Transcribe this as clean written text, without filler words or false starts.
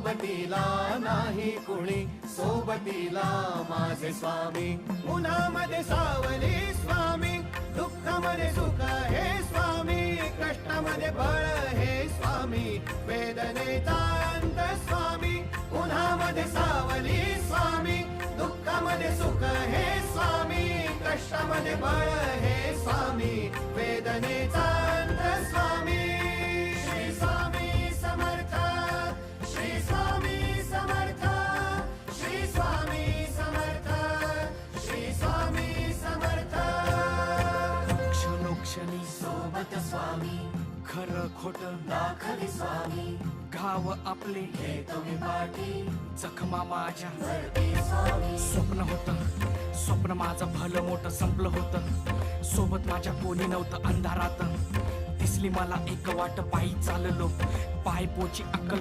सोबतीला नाही कुणी, सोबतीला माझे स्वामी. उन्हामध्ये सावली स्वामी, दुःखामध्ये सुख हे स्वामी, कष्टामध्ये बळ हे स्वामी, वेदनेचा अंत स्वामी. उन्हामध्ये सावली स्वामी, दुःखामध्ये सुख हे स्वामी, कष्टामध्ये बळ हे स्वामी, वेदनेचा अंत स्वामी. श्री स्वामी समर्थ, श्री स्वामी समर्थ, श्री स्वामी समर्थ, श्री स्वामी समर्थ. क्षणोक्षणी सोबत स्वामी, खरं खोट दाखवी स्वामी, घाव आपले हे तुम्ही पाठी जखमा माझ्या. भरती स्वामी. स्वप्न होतं, स्वप्न माझं भलं मोठं संपलं होतं. सोबत माझ्या कोणी नव्हतं अंधारात. दिसली मला एक वाट, पायी चाललो, पाय पोची अक्कल